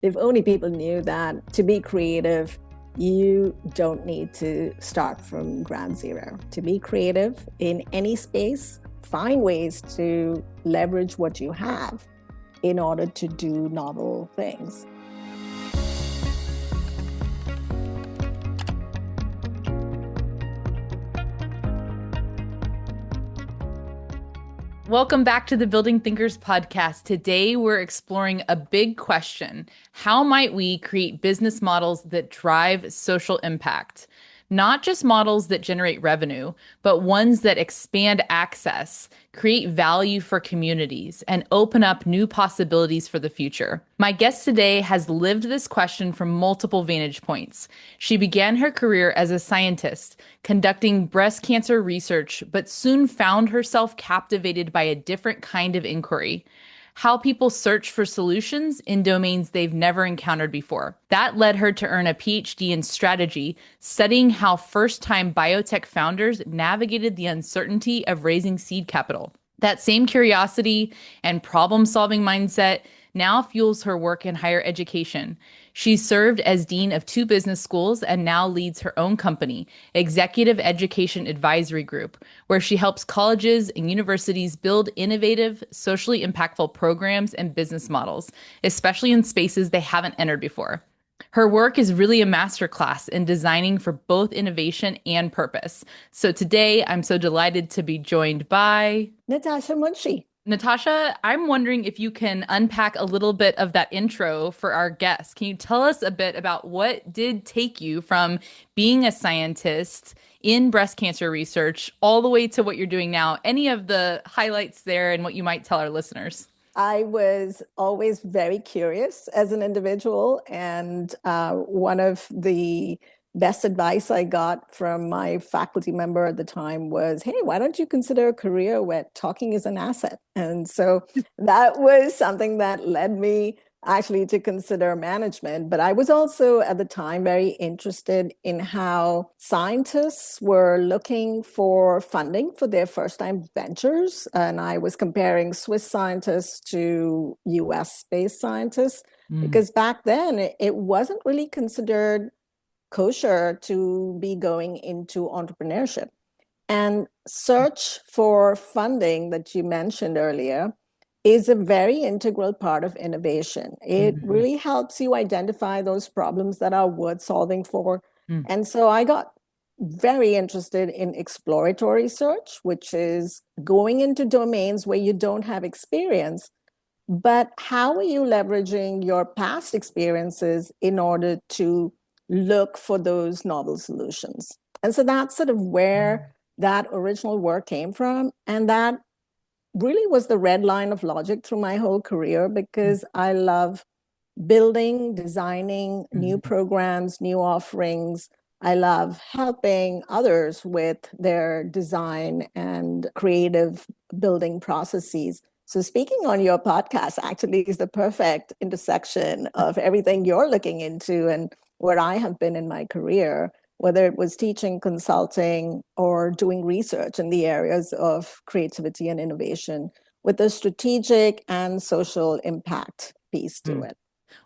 If only people knew that to be creative, you don't need to start from ground zero. To be creative in any space, find ways to leverage what you have in order to do novel things. Welcome back to the Building Thinkers podcast. Today, we're exploring a big question. How might we create business models that drive social impact? Not just models that generate revenue, but ones that expand access, create value for communities, and open up new possibilities for the future. My guest today has lived this question from multiple vantage points. She began her career as a scientist, conducting breast cancer research, but soon found herself captivated by a different kind of inquiry. How people search for solutions in domains they've never encountered before. That led her to earn a PhD in strategy, studying how first-time biotech founders navigated the uncertainty of raising seed capital. That same curiosity and problem-solving mindset now fuels her work in higher education. She served as dean of 2 business schools and now leads her own company, Executive Education Advisory Group, where she helps colleges and universities build innovative, socially impactful programs and business models, especially in spaces they haven't entered before. Her work is really a masterclass in designing for both innovation and purpose. So today, I'm so delighted to be joined by Natasha Munshi. Natasha. I'm wondering if you can unpack a little bit of that intro for our guests. Can you tell us a bit about what did take you from being a scientist in breast cancer research all the way to what you're doing now? Any of the highlights there and what you might tell our listeners? I was always very curious as an individual, and one of the best advice I got from my faculty member at the time was, hey, why don't you consider a career where talking is an asset? And so that was something that led me actually to consider management. But I was also at the time very interested in how scientists were looking for funding for their first time ventures. And I was comparing Swiss scientists to US based scientists, because back then it wasn't really considered kosher to be going into entrepreneurship. And search for funding that you mentioned earlier is a very integral part of innovation. It really helps you identify those problems that are worth solving for. And so I got very interested in exploratory search, which is going into domains where you don't have experience, but how are you leveraging your past experiences in order to look for those novel solutions? And so that's sort of where that original work came from. And that really was the red line of logic through my whole career, because I love building, designing new programs, new offerings. I love helping others with their design and creative building processes. So speaking on your podcast actually is the perfect intersection of everything you're looking into and where I have been in my career, whether it was teaching, consulting, or doing research in the areas of creativity and innovation, with a strategic and social impact piece to it.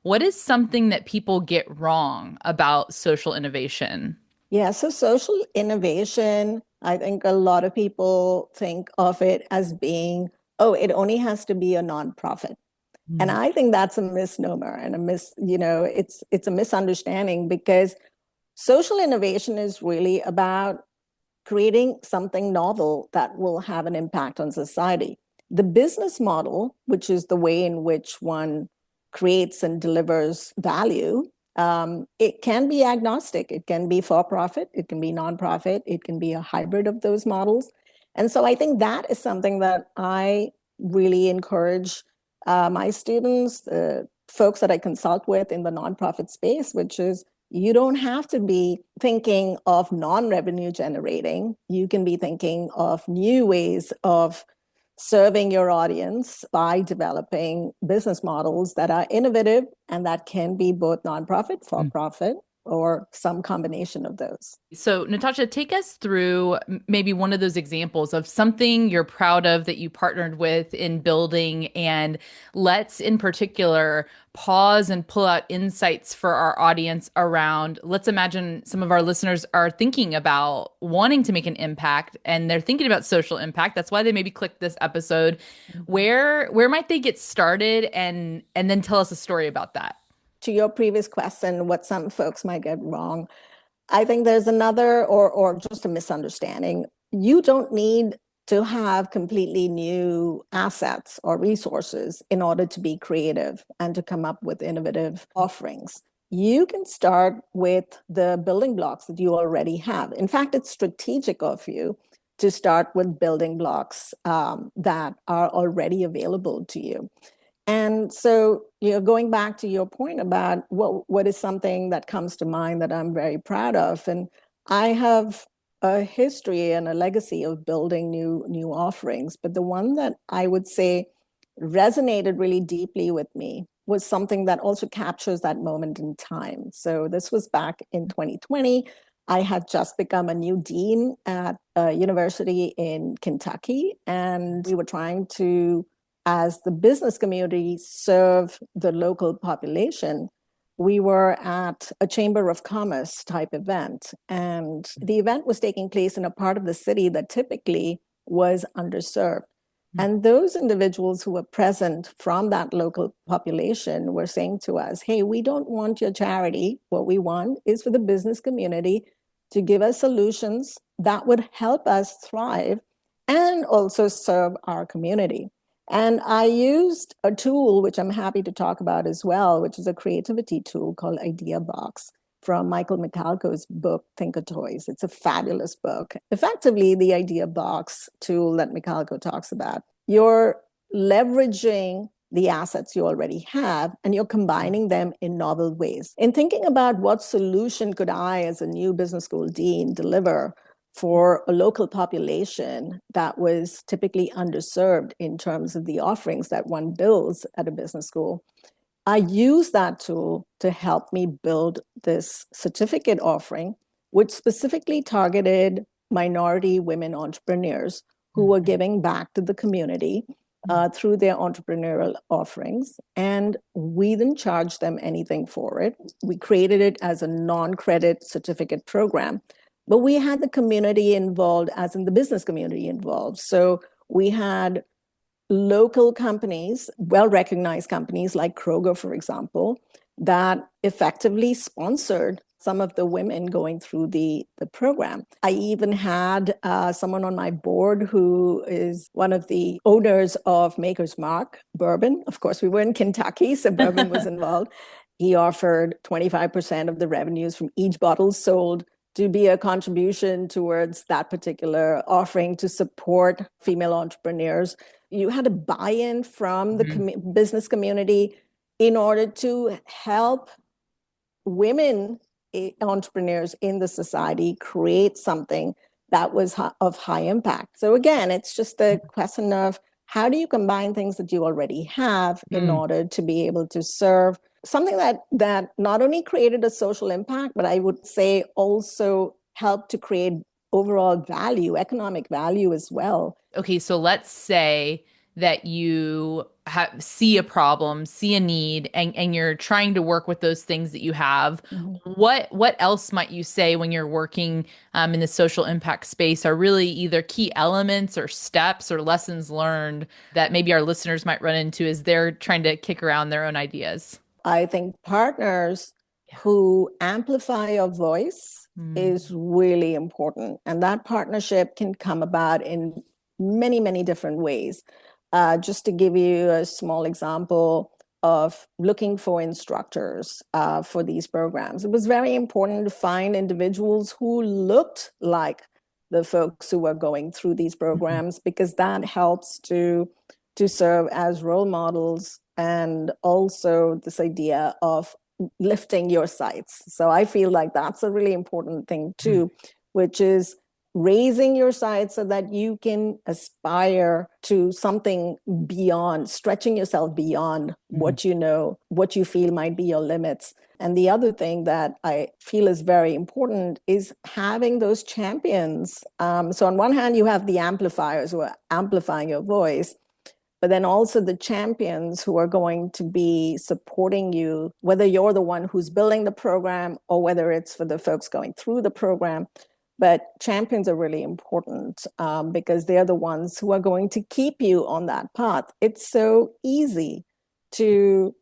What is something that people get wrong about social innovation? Yeah, so social innovation, I think a lot of people think of it as being, oh, it only has to be a nonprofit. And I think that's a misnomer and it's a misunderstanding, because social innovation is really about creating something novel that will have an impact on society. The business model, which is the way in which one creates and delivers value, it can be agnostic. It can be for profit, it can be nonprofit, it can be a hybrid of those models. And so I think that is something that I really encourage my students, the folks that I consult with in the nonprofit space, which is you don't have to be thinking of non-revenue generating. You can be thinking of new ways of serving your audience by developing business models that are innovative and that can be both nonprofit, for profit, or some combination of those. So, Natasha, take us through maybe one of those examples of something you're proud of that you partnered with in building. And let's, in particular, pause and pull out insights for our audience around. Let's imagine some of our listeners are thinking about wanting to make an impact and they're thinking about social impact. That's why they maybe clicked this episode. Mhm. Where might they get started and then tell us a story about that? To your previous question, what some folks might get wrong, I think there's another or just a misunderstanding. You don't need to have completely new assets or resources in order to be creative and to come up with innovative offerings. You can start with the building blocks that you already have. In fact, it's strategic of you to start with building blocks that are already available to you. And so, going back to your point about what is something that comes to mind that I'm very proud of, and I have a history and a legacy of building new offerings, but the one that I would say resonated really deeply with me was something that also captures that moment in time. So this was back in 2020. I had just become a new dean at a university in Kentucky, and we were trying to, as the business community, serve the local population. We were at a Chamber of Commerce type event, and the event was taking place in a part of the city that typically was underserved. And those individuals who were present from that local population were saying to us, hey, we don't want your charity. What we want is for the business community to give us solutions that would help us thrive and also serve our community. And I used a tool, which I'm happy to talk about as well, which is a creativity tool called Idea Box from Michael Michalko's book, Think of Toys. It's a fabulous book. Effectively, the Idea Box tool that Michalko talks about, you're leveraging the assets you already have and you're combining them in novel ways. In thinking about what solution could I, as a new business school dean, deliver for a local population that was typically underserved in terms of the offerings that one builds at a business school, I use that tool to help me build this certificate offering, which specifically targeted minority women entrepreneurs who were giving back to the community through their entrepreneurial offerings. And we didn't charge them anything for it. We created it as a non-credit certificate program, but we had the community involved, as in the business community involved. So we had local companies, well-recognized companies like Kroger, for example, that effectively sponsored some of the women going through the program. I even had someone on my board who is one of the owners of Maker's Mark Bourbon. Of course, we were in Kentucky, so bourbon was involved. He offered 25% of the revenues from each bottle sold to be a contribution towards that particular offering to support female entrepreneurs. You had a buy-in from the business community in order to help women entrepreneurs in the society create something that was of high impact. So again, it's just a question of how do you combine things that you already have in order to be able to serve something that not only created a social impact, but I would say also helped to create overall value, economic value as well. Okay, so let's say that you see a problem, see a need, and you're trying to work with those things that you have. Mm-hmm. What else might you say when you're working in the social impact space are really either key elements or steps or lessons learned that maybe our listeners might run into as they're trying to kick around their own ideas? I think partners who amplify your voice is really important. And that partnership can come about in many, many different ways. Just to give you a small example of looking for instructors for these programs, it was very important to find individuals who looked like the folks who were going through these programs, because that helps to serve as role models, and also this idea of lifting your sights. So I feel like that's a really important thing too, which is raising your sights so that you can aspire to something beyond, stretching yourself beyond Mhm. what you know, what you feel might be your limits. And the other thing that I feel is very important is having those champions. So, on one hand, you have the amplifiers who are amplifying your voice, but then also the champions who are going to be supporting you, whether you're the one who's building the program or whether it's for the folks going through the program. But champions are really important because they're the ones who are going to keep you on that path. It's so easy to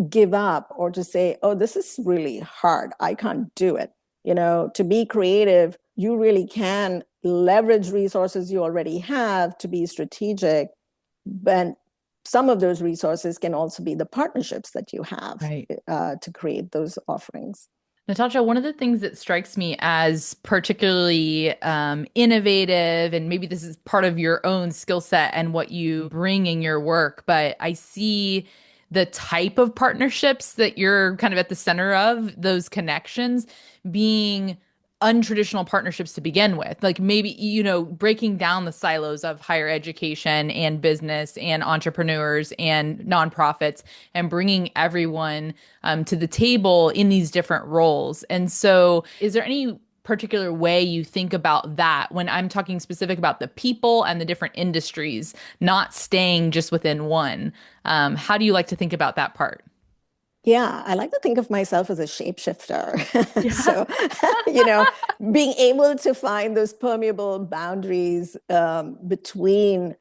give up or to say, oh, this is really hard. I can't do it. To be creative, you really can leverage resources you already have to be strategic. But some of those resources can also be the partnerships that you have Right. to create those offerings. Natasha, one of the things that strikes me as particularly innovative, and maybe this is part of your own skill set and what you bring in your work, but I see the type of partnerships that you're kind of at the center of, those connections being untraditional partnerships to begin with. Like maybe, breaking down the silos of higher education and business and entrepreneurs and nonprofits and bringing everyone to the table in these different roles. And so, is there any particular way you think about that when I'm talking specific about the people and the different industries, not staying just within one? How do you like to think about that part? Yeah, I like to think of myself as a shapeshifter. Yeah. So, you know, being able to find those permeable boundaries between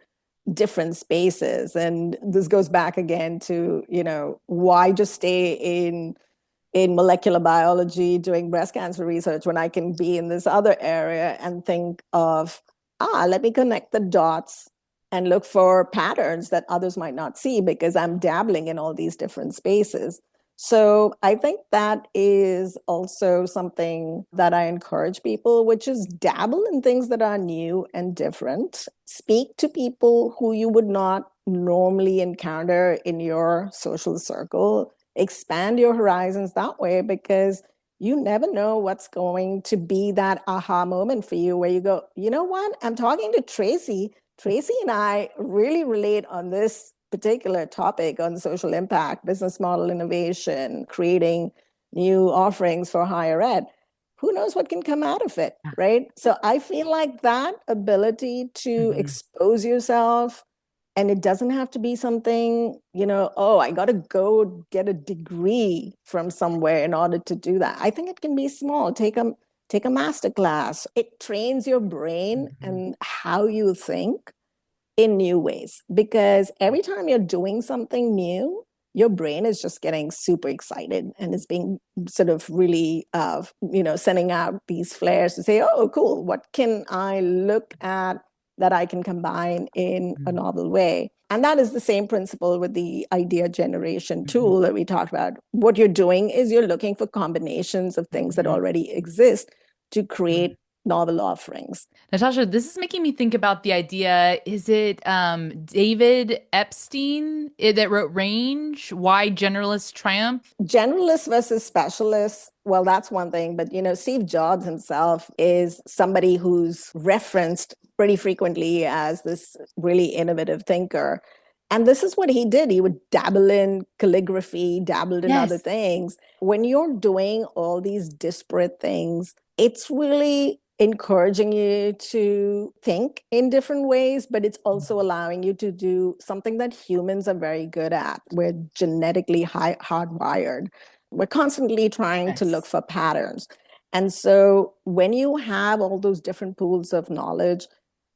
different spaces. And this goes back again to, why just stay in molecular biology doing breast cancer research when I can be in this other area and think of, let me connect the dots and look for patterns that others might not see because I'm dabbling in all these different spaces. So I think that is also something that I encourage people, which is dabble in things that are new and different. Speak to people who you would not normally encounter in your social circle. Expand your horizons that way because you never know what's going to be that aha moment for you where you go, you know what? I'm talking to Tracy. Tracy and I really relate on this particular topic on social impact, business model innovation, creating new offerings for higher ed. Who knows what can come out of it, right? So I feel like that ability to Mhm. expose yourself, and it doesn't have to be something, oh, I got to go get a degree from somewhere in order to do that. I think it can be small. Take a master class. It trains your brain Mhm. and how you think in new ways because every time you're doing something new, your brain is just getting super excited and is being sort of really sending out these flares to say, oh, cool, what can I look at that I can combine in a Mhm. novel way? And that is the same principle with the idea generation Mhm. tool that we talked about. What you're doing is you're looking for combinations of things that Mhm. already exist to Mhm. create novel offerings. Natasha, this is making me think about the idea. Is it David Epstein that wrote Range? Why Generalists Triumph? Generalists versus specialists, well, that's one thing. But, Steve Jobs himself is somebody who's referenced pretty frequently as this really innovative thinker. And this is what he did. He would dabble in calligraphy, dabbled in other Yes. things. When you're doing all these disparate things, it's really encouraging you to think in different ways, but it's also allowing you to do something that humans are very good at. We're genetically hardwired. We're constantly trying to look Yes. for patterns. And so when you have all those different pools of knowledge,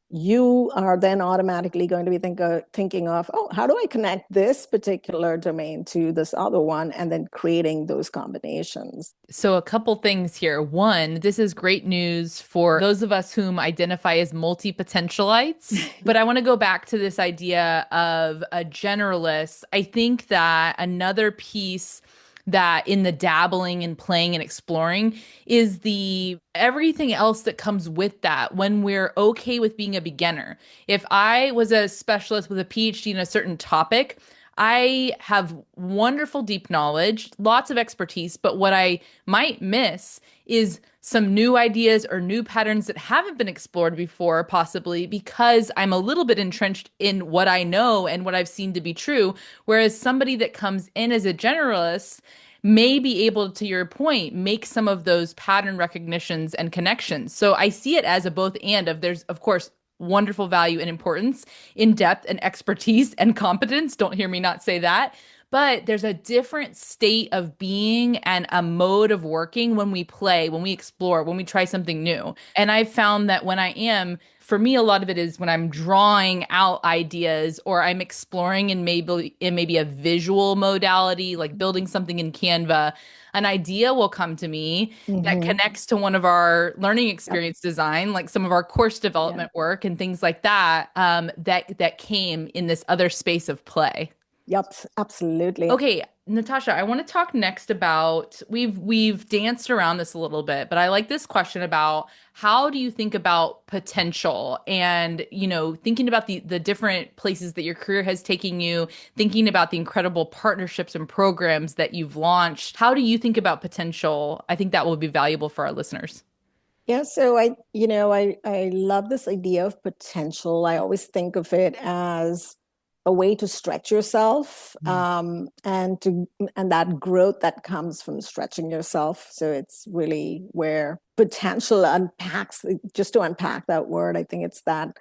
you are then automatically going to be thinking of, oh, how do I connect this particular domain to this other one? And then creating those combinations. So, a couple things here. One, this is great news for those of us whom identify as multi-potentialites. But I want to go back to this idea of a generalist. I think that another piece that in the dabbling and playing and exploring is the everything else that comes with that when we're okay with being a beginner. If I was a specialist with a PhD in a certain topic, I have wonderful deep knowledge, lots of expertise, but what I might miss is some new ideas or new patterns that haven't been explored before, possibly because I'm a little bit entrenched in what I know and what I've seen to be true. Whereas somebody that comes in as a generalist may be able, to your point, make some of those pattern recognitions and connections. So I see it as a both and of there's, of course, wonderful value and importance in depth and expertise and competence. Don't hear me not say that. But there's a different state of being and a mode of working when we play, when we explore, when we try something new. And I've found that when I am, for me, a lot of it is when I'm drawing out ideas or I'm exploring in maybe a visual modality, like building something in Canva, an idea will come to me that Hmm. connects to one of our learning Yep. experience design, like some of our course Yeah. development work and things like that, that came in this other space of play. Yep. Absolutely. Okay, Natasha, I want to talk next about we've danced around this a little bit, but I like this question about how do you think about potential and, thinking about the different places that your career has taken you, thinking about the incredible partnerships and programs that you've launched. How do you think about potential? I think that will be valuable for our listeners. Yeah, so I love this idea of potential. I always think of it as a way to stretch yourself, and that growth that comes from stretching yourself. So it's really where potential unpacks. Just to unpack that word, I think it's that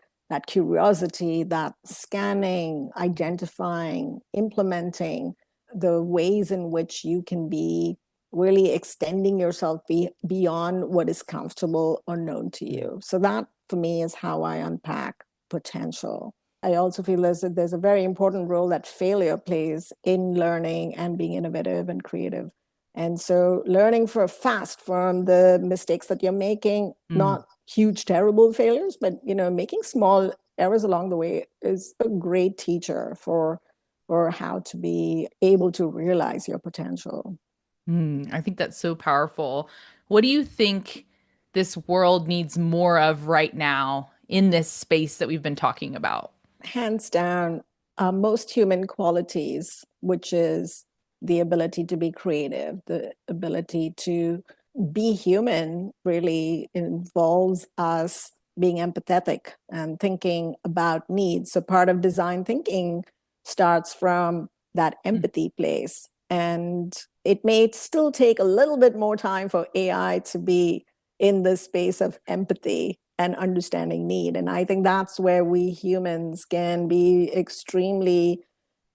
curiosity, that scanning, identifying, implementing the ways in which you can be really extending yourself beyond what is comfortable or known to you. So that for me is how I unpack potential. I also feel there's a very important role that failure plays in learning and being innovative and creative. And so learning for fast from the mistakes that you're making, Mm. not huge, terrible failures, but making small errors along the way is a great teacher for how to be able to realize your potential. I think that's so powerful. What do you think this world needs more of right now in this space that we've been talking about? Hands down, most human qualities, which is the ability to be creative, the ability to be human, really involves us being empathetic and thinking about needs. So part of design thinking starts from that empathy place. And it may still take a little bit more time for AI to be in the space of empathy and understanding need. And I think that's where we humans can be extremely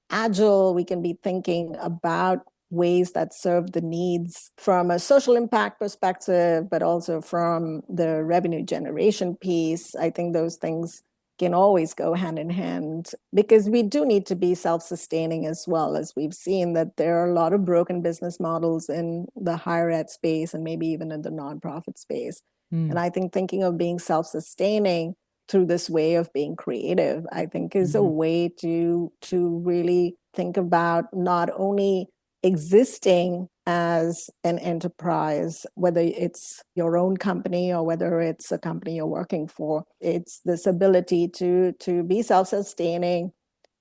agile. We can be thinking about ways that serve the needs from a social impact perspective, but also from the revenue generation piece. I think those things can always go hand in hand because we do need to be self-sustaining as well. As we've seen that there are a lot of broken business models in the higher ed space and maybe even in the nonprofit space. And Mm. I think thinking of being self-sustaining through this way of being creative, I think is a Mhm. way to really think about not only existing as an enterprise, whether it's your own company or whether it's a company you're working for. It's this ability to be self-sustaining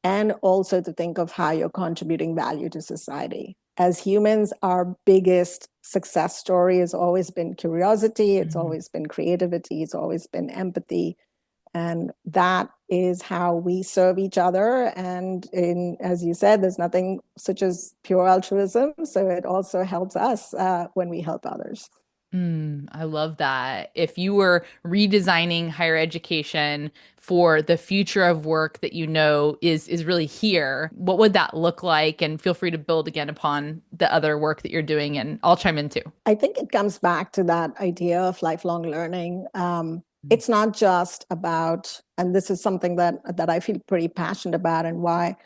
and also to think of how you're contributing value to society. As humans, our biggest success story has always been curiosity, it's Mhm. always been creativity, it's always been empathy. And that is how we serve each other. And as you said, there's nothing such as pure altruism. So it also helps us when we help others. I love that. If you were redesigning higher education for the future of work that is really here, what would that look like? And feel free to build again upon the other work that you're doing, and I'll chime in too. I think it comes back to that idea of lifelong learning. It's not just about, and this is something that I feel pretty passionate about, and why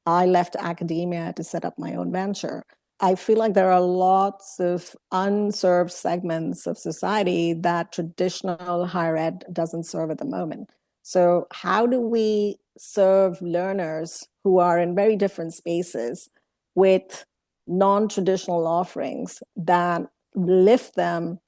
I left academia to set up my own venture. I feel like there are lots of unserved segments of society that traditional higher ed doesn't serve at the moment. So, how do we serve learners who are in very different spaces with non-traditional offerings that lift them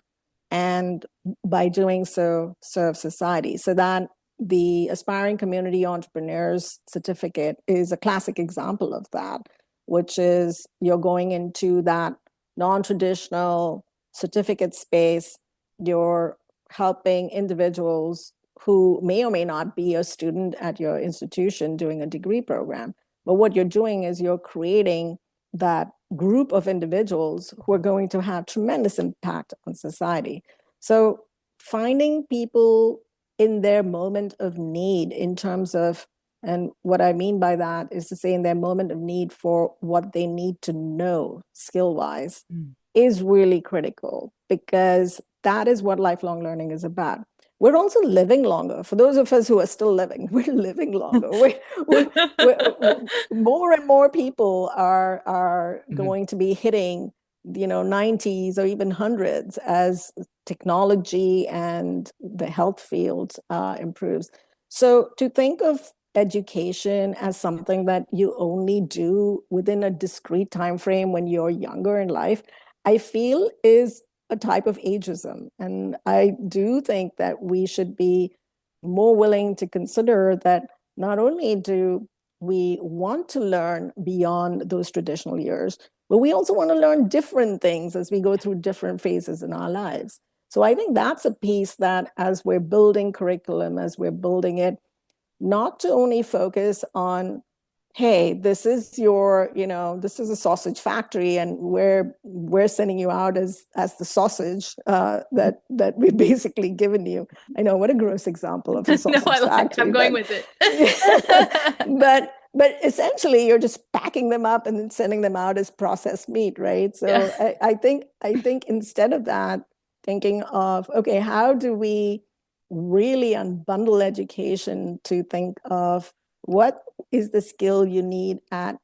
and by doing so serve society? So that the Aspiring Community Entrepreneurs Certificate is a classic example of that, which is you're going into that non-traditional certificate space. You're helping individuals who may or may not be a student at your institution doing a degree program. But what you're doing is you're creating that group of individuals who are going to have tremendous impact on society. So finding people in their moment of need in terms of, and what I mean by that is to say in their moment of need for what they need to know skill wise Mm. is really critical, because that is what lifelong learning is about. We're also living longer. For those of us who are still living, we're living longer. We're, more and more people are Mhm. going to be hitting, 90s or even hundreds as technology and the health field improves. So to think of education as something that you only do within a discrete time frame when you're younger in life, I feel is a type of ageism. And I do think that we should be more willing to consider that not only do we want to learn beyond those traditional years, but we also want to learn different things as we go through different phases in our lives. So I think that's a piece that as we're building curriculum, as we're building it, not to only focus on, hey, this is this is a sausage factory and we're sending you out as the sausage that we've basically given you. I know, what a gross example of a No, sausage I'm factory, going but with it. but essentially you're just packing them up and then sending them out as processed meat, right? Yeah. So I think instead of that, thinking of, okay, how do we really unbundle education to think of what is the skill you need at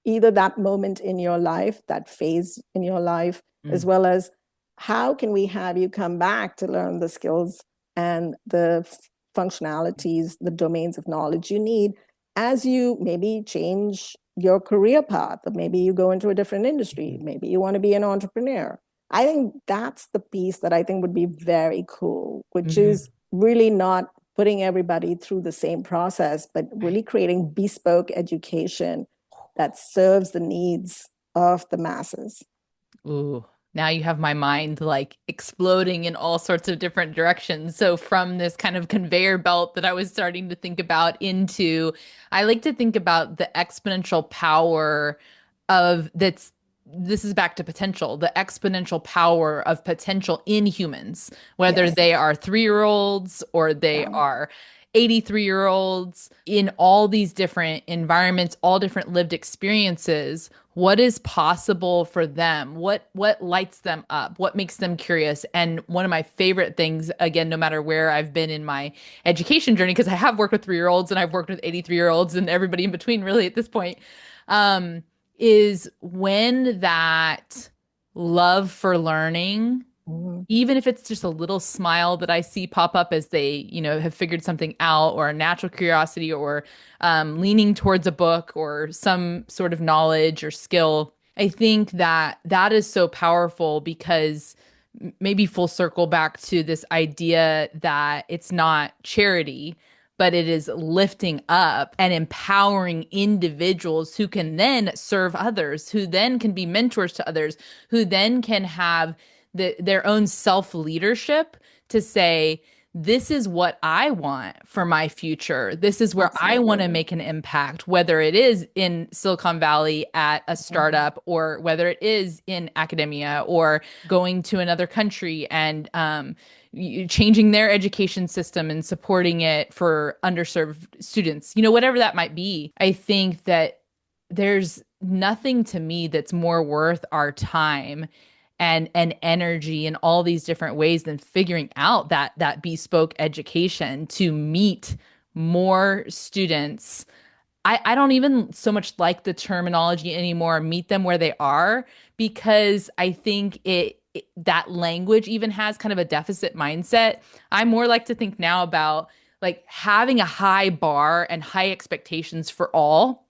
either that moment in your life, that phase in your life, as Mm. well as how can we have you come back to learn the skills and the functionalities, the domains of knowledge you need as you maybe change your career path, or maybe you go into a different industry, maybe you want to be an entrepreneur. I think that's the piece that I think would be very cool, which Mhm. is really not putting everybody through the same process, but Right. really creating bespoke education that serves the needs of the masses. Ooh, now you have my mind like exploding in all sorts of different directions. So from this kind of conveyor belt that I was starting to think about into, I like to think about the exponential power of that's this is back to potential, the exponential power of potential in humans, whether Yes. they are 3-year-olds or they Yeah. are 83-year-olds in all these different environments, all different lived experiences. What is possible for them? What lights them up? What makes them curious? And one of my favorite things, again, no matter where I've been in my education journey, because I have worked with 3-year-olds and I've worked with 83-year-olds and everybody in between, really, at this point, um, is when that love for learning, Mhm. even if it's just a little smile that I see pop up as they, have figured something out, or a natural curiosity, or leaning towards a book or some sort of knowledge or skill. I think that that is so powerful because maybe full circle back to this idea that it's not charity, but it is lifting up and empowering individuals who can then serve others, who then can be mentors to others, who then can have their own self leadership to say, this is what I want for my future. This is where I want Absolutely. to make an impact, whether it is in Silicon Valley at a Mhm. startup, or whether it is in academia, or going to another country and changing their education system and supporting it for underserved students, whatever that might be. I think that there's nothing to me that's more worth our time and energy in all these different ways than figuring out that bespoke education to meet more students. I don't even so much like the terminology anymore, meet them where they are, because I think that language even has kind of a deficit mindset. I more like to think now about like having a high bar and high expectations for all,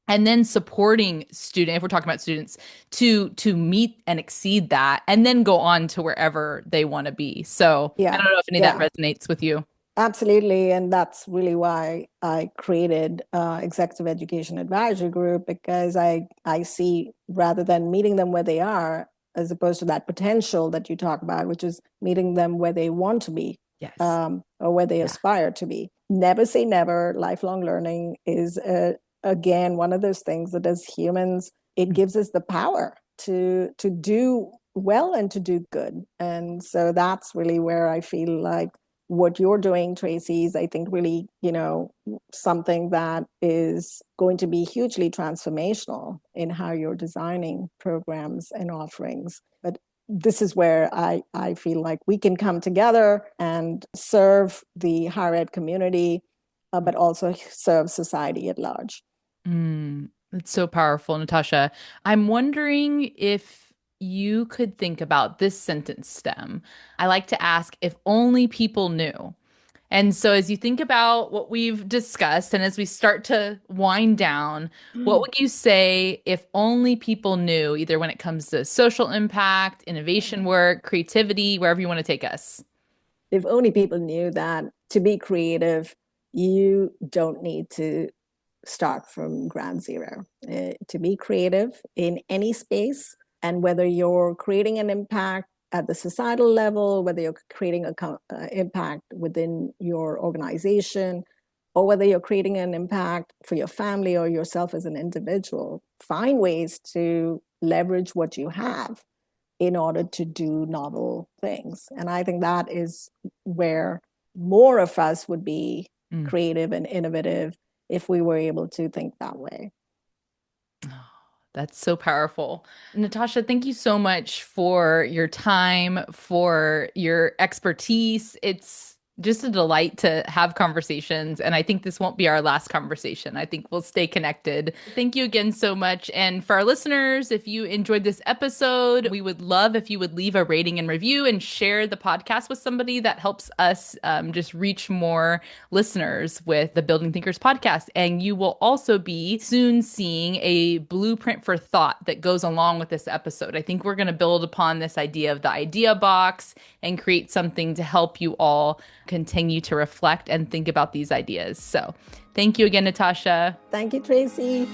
and then supporting student, if we're talking about students, to meet and exceed that, and then go on to wherever they want to be. So I Yeah. don't know if any of that Yeah. resonates with you. Absolutely. And that's really why I created Executive Education Advisory Group, because I see, rather than meeting them where they are, as opposed to that potential that you talk about, which is meeting them where they want to be, Yes. or where they Yeah. aspire to be. Never say never. Lifelong learning is, again, one of those things that as humans, it gives us the power to do well and to do good. And so that's really where I feel like what you're doing, Tracy, is I think really, something that is going to be hugely transformational in how you're designing programs and offerings. But this is where I feel like we can come together and serve the higher ed community, but also serve society at large. It's so powerful, Natasha. I'm wondering if you could think about this sentence stem. I like to ask if only people knew. And so, as you think about what we've discussed and as we start to wind down, what would you say if only people knew, either when it comes to social impact, innovation work, creativity, wherever you want to take us? If only people knew that to be creative, you don't need to start from ground zero. To be creative in any space, and whether you're creating an impact at the societal level, whether you're creating an impact within your organization, or whether you're creating an impact for your family or yourself as an individual, find ways to leverage what you have in order to do novel things. And I think that is where more of us would be Mm. creative and innovative if we were able to think that way. That's so powerful. Natasha, thank you so much for your time, for your expertise. It's just a delight to have conversations. And I think this won't be our last conversation. I think we'll stay connected. Thank you again so much. And for our listeners, if you enjoyed this episode, we would love if you would leave a rating and review and share the podcast with somebody. That helps us just reach more listeners with the Building Thinkers podcast. And you will also be soon seeing a blueprint for thought that goes along with this episode. I think we're going to build upon this idea of the idea box and create something to help you all continue to reflect and think about these ideas. So thank you again, Natasha. Thank you, Tracy.